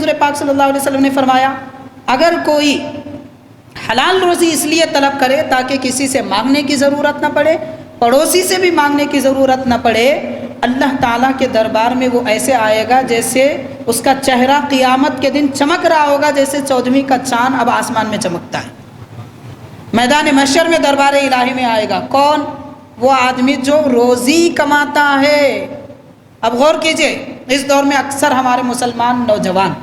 حضور پاک صلی اللہ علیہ وسلم نے فرمایا اگر کوئی حلال روزی اس لیے طلب کرے تاکہ کسی سے مانگنے کی ضرورت نہ پڑے، پڑوسی سے بھی مانگنے کی ضرورت نہ پڑے، اللہ تعالیٰ کے دربار میں وہ ایسے آئے گا جیسے اس کا چہرہ قیامت کے دن چمک رہا ہوگا، جیسے 14ویں کا چاند اب آسمان میں چمکتا ہے۔ میدان محشر میں دربار الہی میں آئے گا کون؟ وہ آدمی جو روزی کماتا ہے۔ اب غور کیجئے، اس دور میں اکثر ہمارے مسلمان نوجوان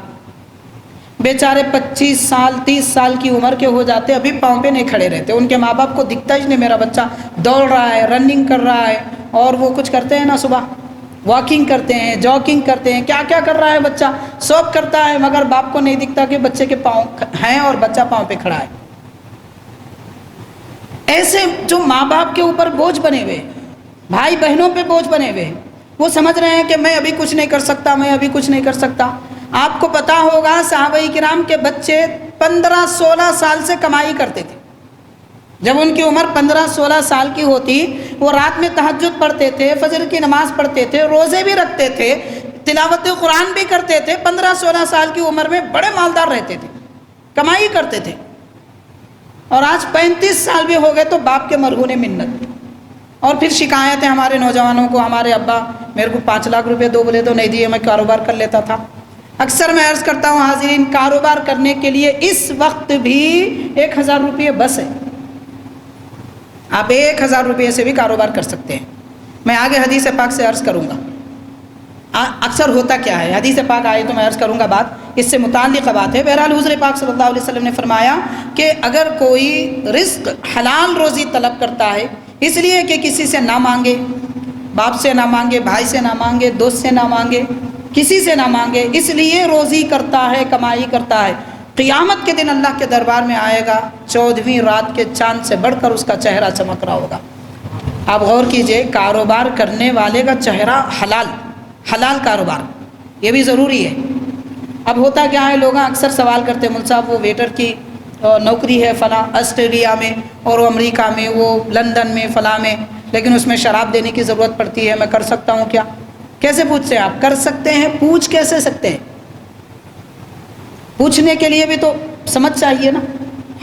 بیچارے 25 سال 30 سال کی عمر کے ہو جاتے، ابھی پاؤں پہ نہیں کھڑے رہتے، ان کے ماں باپ کو دکھتا ہی نہیں میرا بچہ دوڑ رہا ہے، رننگ کر رہا ہے، اور وہ کچھ کرتے ہیں نا، صبح واکنگ کرتے ہیں، جاگنگ کرتے ہیں، کیا کیا کر رہا ہے بچہ، سب کرتا ہے، مگر باپ کو نہیں دکھتا کہ بچے کے پاؤں ہیں اور بچہ پاؤں پہ کھڑا ہے۔ ایسے جو ماں باپ کے اوپر بوجھ بنے ہوئے، بھائی بہنوں پہ بوجھ بنے ہوئے، وہ سمجھ رہے ہیں کہ میں ابھی کچھ نہیں کر سکتا، میں ابھی کچھ نہیں کر سکتا۔ آپ کو پتا ہوگا صحابہ کرام کے بچے 15-16 سال سے کمائی کرتے تھے۔ جب ان کی عمر 15-16 سال کی ہوتی، وہ رات میں تہجد پڑھتے تھے، فجر کی نماز پڑھتے تھے، روزے بھی رکھتے تھے، تلاوت قرآن بھی کرتے تھے، 15-16 سال کی عمر میں بڑے مالدار رہتے تھے، کمائی کرتے تھے۔ اور آج 35 سال بھی ہو گئے تو باپ کے مرہون منت، اور پھر شکایتیں ہمارے نوجوانوں کو، ہمارے ابا میرے کو 5 لاکھ روپے دو بولے تو نہیں دیے، میں کاروبار کر لیتا تھا۔ اکثر میں عرض کرتا ہوں حاضرین، کاروبار کرنے کے لیے اس وقت بھی 1000 روپے بس ہے، آپ 1000 روپے سے بھی کاروبار کر سکتے ہیں۔ میں آگے حدیث پاک سے عرض کروں گا اکثر ہوتا کیا ہے، حدیث پاک آئے تو میں عرض کروں گا، بات اس سے متعلق بات ہے۔ بہرحال حضور پاک صلی اللہ علیہ وسلم نے فرمایا کہ اگر کوئی رزق حلال روزی طلب کرتا ہے اس لیے کہ کسی سے نہ مانگے، باپ سے نہ مانگے، بھائی سے نہ مانگے، دوست سے نہ مانگے، کسی سے نہ مانگے، اس لیے روزی کرتا ہے، کمائی کرتا ہے، قیامت کے دن اللہ کے دربار میں آئے گا، 14ویں رات کے چاند سے بڑھ کر اس کا چہرہ چمک رہا ہوگا۔ آپ غور کیجئے، کاروبار کرنے والے کا چہرہ حلال کاروبار، یہ بھی ضروری ہے۔ اب ہوتا کیا ہے، لوگ اکثر سوال کرتے ہیں، مول صاحب وہ ویٹر کی نوکری ہے فلاں آسٹریلیا میں، اور وہ امریکہ میں، وہ لندن میں، فلاں میں، لیکن اس میں شراب دینے کی ضرورت پڑتی ہے، میں کر سکتا ہوں کیا؟ کیسے پوچھتے ہیں آپ؟ کر سکتے ہیں، پوچھ کیسے سکتے ہیں؟ پوچھنے کے لیے بھی تو سمجھ چاہیے نا،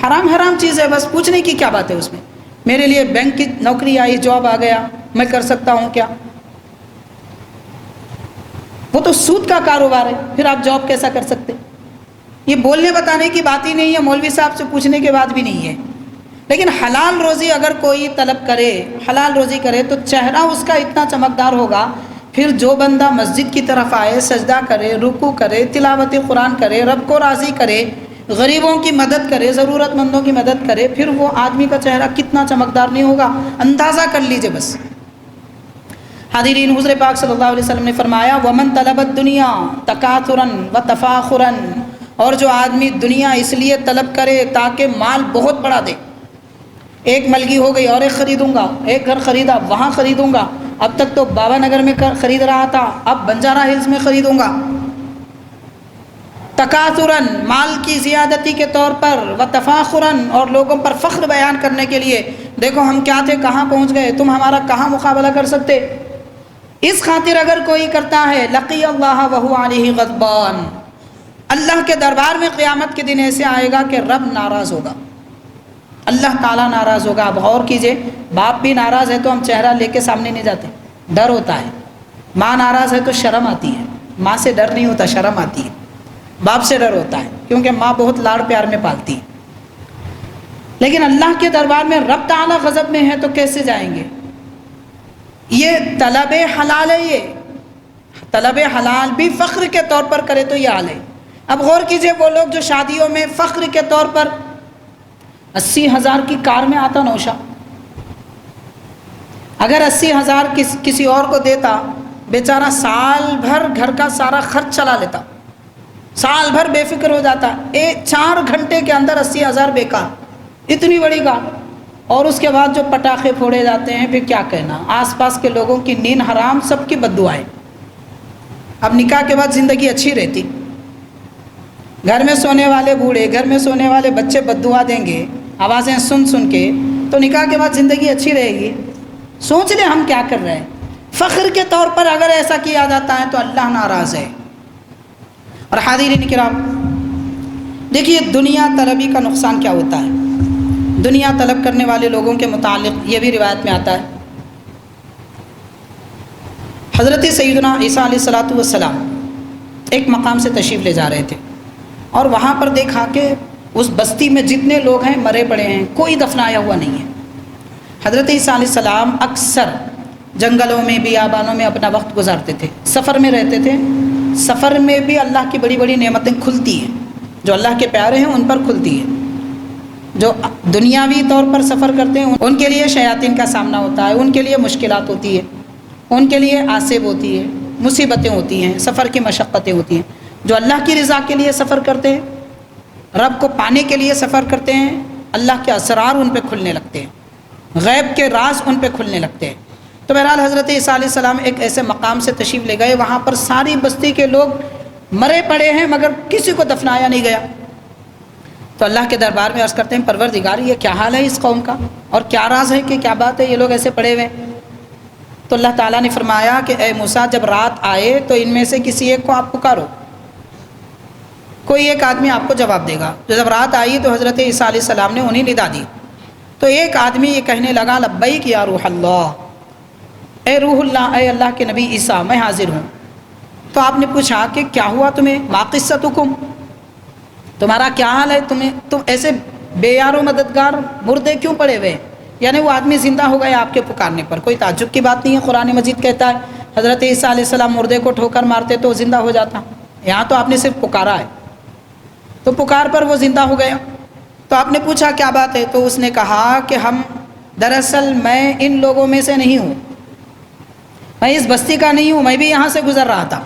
حرام چیز ہے، بس پوچھنے کی کیا بات ہے اس میں؟ میرے لیے بینک کی نوکری آئی، جاب آ گیا، میں کر سکتا ہوں کیا؟ وہ تو سود کا کاروبار ہے، پھر آپ جاب کیسا کر سکتے؟ یہ بولنے بتانے کی بات ہی نہیں ہے، مولوی صاحب سے پوچھنے کے بعد بھی نہیں ہے۔ لیکن حلال روزی اگر کوئی طلب کرے، حلال روزی کرے، تو چہرہ اس کا اتنا چمکدار ہوگا، پھر جو بندہ مسجد کی طرف آئے، سجدہ کرے، رکوع کرے، تلاوت قرآن کرے، رب کو راضی کرے، غریبوں کی مدد کرے، ضرورت مندوں کی مدد کرے، پھر وہ آدمی کا چہرہ کتنا چمکدار نہیں ہوگا، اندازہ کر لیجئے بس۔ حاضرین، حضور پاک صلی اللہ علیہ وسلم نے فرمایا وَمَن طَلَبَ الدُّنْيَا تَكَاثُرًا وَتَفَاخُرًا، اور جو آدمی دنیا اس لیے طلب کرے تاکہ مال بہت بڑا دے، ایک ملگی ہو گئی اور ایک خریدوں گا، ایک گھر خریدا وہاں خریدوں گا، اب تک تو بابا نگر میں خرید رہا تھا، اب بنجارہ ہلز میں خریدوں گا، تکاثراً مال کی زیادتی کے طور پر، وتفاخراً اور لوگوں پر فخر بیان کرنے کے لیے، دیکھو ہم کیا تھے کہاں پہنچ گئے، تم ہمارا کہاں مقابلہ کر سکتے، اس خاطر اگر کوئی کرتا ہے لقی اللہ وہو علیہ غضبان، اللہ کے دربار میں قیامت کے دن ایسے آئے گا کہ رب ناراض ہوگا، اللہ تعالیٰ ناراض ہوگا۔ اب غور کیجئے، باپ بھی ناراض ہے تو ہم چہرہ لے کے سامنے نہیں جاتے، ڈر ہوتا ہے، ماں ناراض ہے تو شرم آتی ہے، ماں سے ڈر نہیں ہوتا، شرم آتی ہے، باپ سے ڈر ہوتا ہے کیونکہ ماں بہت لاڑ پیار میں پالتی ہے۔ لیکن اللہ کے دربار میں رب تعالیٰ غضب میں ہے تو کیسے جائیں گے؟ یہ طلب حلال ہے، یہ طلب حلال بھی فخر کے طور پر کرے تو یہ حال ہے۔ اب غور کیجئے، وہ لوگ جو شادیوں میں فخر کے طور پر 80,000 کی کار میں آتا نوشا، اگر 80,000 کسی اور کو دیتا، بیچارہ سال بھر گھر کا سارا خرچ چلا لیتا، سال بھر بے فکر ہو جاتا، 4 گھنٹے کے اندر 80,000 بیکار، اتنی بڑی کار، اور اس کے بعد جو پٹاخے پھوڑے جاتے ہیں، پھر کیا کہنا، آس پاس کے لوگوں کی نیند حرام، سب کی بد دعائیں۔ اب نکاح کے بعد زندگی اچھی رہتی، گھر میں سونے والے بوڑھے، گھر میں سونے والے بچے بد دعا دیں گے آوازیں سن سن کے، تو نکاح کے بعد زندگی اچھی رہے گی؟ سوچ لیں ہم کیا کر رہے ہیں۔ فخر کے طور پر اگر ایسا کیا جاتا ہے تو اللہ ناراض ہے۔ اور حاضرین کرام، دیکھیے دنیا طلبی کا نقصان کیا ہوتا ہے۔ دنیا طلب کرنے والے لوگوں کے متعلق یہ بھی روایت میں آتا ہے، حضرت سیدنا عیسیٰ علیہ الصلاۃ والسلام ایک مقام سے تشریف لے جا رہے تھے، اور وہاں پر دیکھا کہ اس بستی میں جتنے لوگ ہیں مرے پڑے ہیں، کوئی دفنایا ہوا نہیں ہے۔ حضرت عیسیٰ علیہ السلام اکثر جنگلوں میں بیابانوں میں اپنا وقت گزارتے تھے، سفر میں رہتے تھے۔ سفر میں بھی اللہ کی بڑی بڑی نعمتیں کھلتی ہیں، جو اللہ کے پیارے ہیں ان پر کھلتی ہیں۔ جو دنیاوی طور پر سفر کرتے ہیں ان کے لیے شیاطین کا سامنا ہوتا ہے، ان کے لیے مشکلات ہوتی ہے، ان کے لیے آصب ہوتی ہے، مصیبتیں ہوتی ہیں، سفر کی مشقتیں ہوتی ہیں۔ جو اللہ کی رضا کے لیے سفر کرتے ہیں، رب کو پانے کے لیے سفر کرتے ہیں، اللہ کے اسرار ان پہ کھلنے لگتے ہیں، غیب کے راز ان پہ کھلنے لگتے ہیں۔ تو بہرحال حضرت عیسیٰ علیہ السلام ایک ایسے مقام سے تشریف لے گئے، وہاں پر ساری بستی کے لوگ مرے پڑے ہیں مگر کسی کو دفنایا نہیں گیا۔ تو اللہ کے دربار میں عرض کرتے ہیں، پروردگار یہ کیا حال ہے اس قوم کا، اور کیا راز ہے کہ کیا بات ہے یہ لوگ ایسے پڑے ہوئے ہیں؟ تو اللہ تعالیٰ نے فرمایا کہ اے موسیٰ، جب رات آئے تو ان میں سے کسی ایک کو آپ پکارو، کوئی ایک آدمی آپ کو جواب دے گا۔ جب رات آئی تو حضرت عیسیٰ علیہ السلام نے انہیں ندا دی، تو ایک آدمی یہ کہنے لگا، لبیک یا روح اللہ، اے روح اللہ، اے اللہ کے نبی عیسیٰ، میں حاضر ہوں۔ تو آپ نے پوچھا کہ کیا ہوا تمہیں، ما قصتکم، تمہارا کیا حال ہے، تم ایسے بے یار و مددگار مردے کیوں پڑے ہوئے؟ یعنی وہ آدمی زندہ ہو گیا آپ کے پکارنے پر، کوئی تعجب کی بات نہیں ہے۔ قرآن مجید کہتا ہے حضرت عیسیٰ علیہ السلام مردے کو ٹھوکر مارتے تو وہ زندہ ہو جاتا، یہاں تو آپ نے صرف پکارا ہے، تو پکار پر وہ زندہ ہو گیا۔ تو آپ نے پوچھا کیا بات ہے؟ تو اس نے کہا کہ دراصل میں ان لوگوں میں سے نہیں ہوں، میں اس بستی کا نہیں ہوں، میں بھی یہاں سے گزر رہا تھا،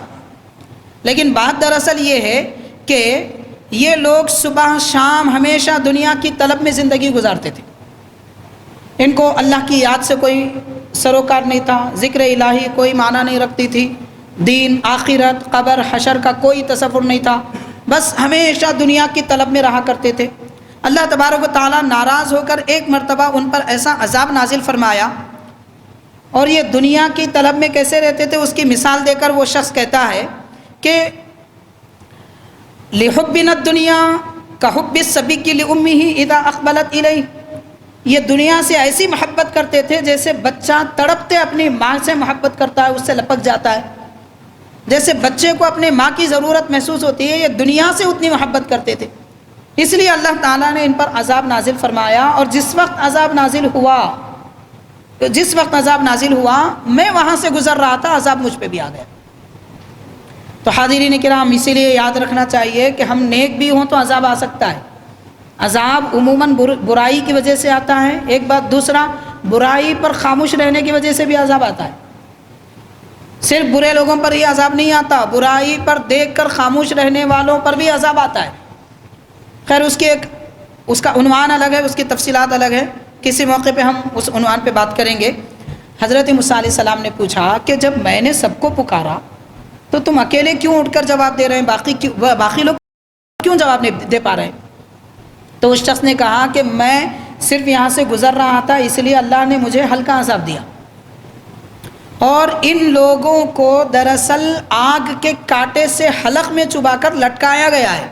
لیکن بات دراصل یہ ہے کہ یہ لوگ صبح شام ہمیشہ دنیا کی طلب میں زندگی گزارتے تھے، ان کو اللہ کی یاد سے کوئی سروکار نہیں تھا، ذکر الہی کوئی معنی نہیں رکھتی تھی، دین، آخرت، قبر، حشر کا کوئی تصور نہیں تھا، بس ہمیشہ دنیا کی طلب میں رہا کرتے تھے۔ اللہ تبارک و تعالیٰ ناراض ہو کر ایک مرتبہ ان پر ایسا عذاب نازل فرمایا، اور یہ دنیا کی طلب میں کیسے رہتے تھے اس کی مثال دے کر وہ شخص کہتا ہے کہ لِحُبِّنَا الدُّنْيَا كَحُبِّ الصَّبِيِّ لِأُمِّهِ إِذَا أَقْبَلَتْ إِلَيْهِ، یہ دنیا سے ایسی محبت کرتے تھے جیسے بچہ تڑپتے اپنی ماں سے محبت کرتا ہے، اس سے لپک جاتا ہے، جیسے بچے کو اپنے ماں کی ضرورت محسوس ہوتی ہے، یہ دنیا سے اتنی محبت کرتے تھے۔ اس لیے اللہ تعالیٰ نے ان پر عذاب نازل فرمایا، اور جس وقت عذاب نازل ہوا میں وہاں سے گزر رہا تھا، عذاب مجھ پہ بھی آ گیا۔ تو حاضرین کرام، اسی لیے یاد رکھنا چاہیے کہ ہم نیک بھی ہوں تو عذاب آ سکتا ہے۔ عذاب عموماً برائی کی وجہ سے آتا ہے، ایک بات، دوسرا برائی پر خاموش رہنے کی وجہ سے بھی عذاب آتا ہے۔ صرف برے لوگوں پر ہی عذاب نہیں آتا، برائی پر دیکھ کر خاموش رہنے والوں پر بھی عذاب آتا ہے۔ خیر اس کا عنوان الگ ہے، اس کی تفصیلات الگ ہے، کسی موقع پہ ہم اس عنوان پہ بات کریں گے۔ حضرت موسیٰ علیہ السلام نے پوچھا کہ جب میں نے سب کو پکارا تو تم اکیلے کیوں اٹھ کر جواب دے رہے ہیں، باقی لوگ کیوں جواب نہیں دے پا رہے ہیں؟ تو اس شخص نے کہا کہ میں صرف یہاں سے گزر رہا تھا، اس لیے اللہ نے مجھے ہلکا عذاب دیا، اور ان لوگوں کو دراصل آگ کے کانٹے سے حلق میں چبا کر لٹکایا گیا ہے،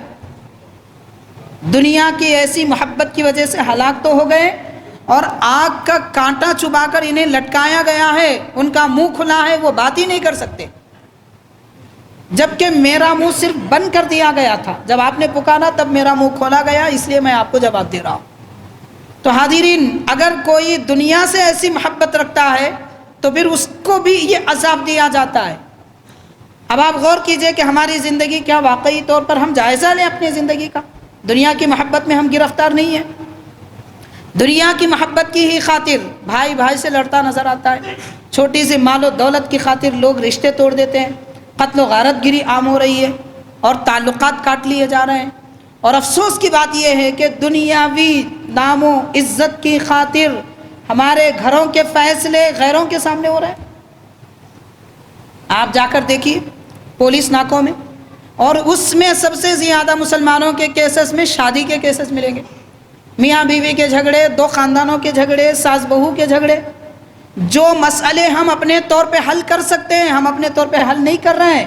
دنیا کی ایسی محبت کی وجہ سے ہلاک تو ہو گئے، اور آگ کا کانٹا چبا کر انہیں لٹکایا گیا ہے، ان کا منہ کھلا ہے، وہ بات ہی نہیں کر سکتے، جبکہ میرا منہ صرف بند کر دیا گیا تھا، جب آپ نے پکارا تب میرا منہ کھولا گیا، اس لیے میں آپ کو جواب دے رہا ہوں۔ تو حاضرین، اگر کوئی دنیا سے ایسی محبت رکھتا ہے تو پھر اس کو بھی یہ عذاب دیا جاتا ہے۔ اب آپ غور کیجئے کہ ہماری زندگی کیا واقعی طور پر ہم جائزہ لیں اپنی زندگی کا، دنیا کی محبت میں ہم گرفتار نہیں ہیں؟ دنیا کی محبت کی ہی خاطر بھائی بھائی سے لڑتا نظر آتا ہے، چھوٹی سی مال و دولت کی خاطر لوگ رشتے توڑ دیتے ہیں، قتل و غارت گری عام ہو رہی ہے، اور تعلقات کاٹ لیے جا رہے ہیں، اور افسوس کی بات یہ ہے کہ دنیاوی نام و عزت کی خاطر ہمارے گھروں کے فیصلے غیروں کے سامنے ہو رہے ہیں۔ آپ جا کر دیکھیے پولیس ناکوں میں، اور اس میں سب سے زیادہ مسلمانوں کے کیسز میں شادی کے کیسز ملیں گے، میاں بیوی کے جھگڑے، دو خاندانوں کے جھگڑے، ساس بہو کے جھگڑے۔ جو مسئلے ہم اپنے طور پہ حل کر سکتے ہیں ہم اپنے طور پہ حل نہیں کر رہے ہیں،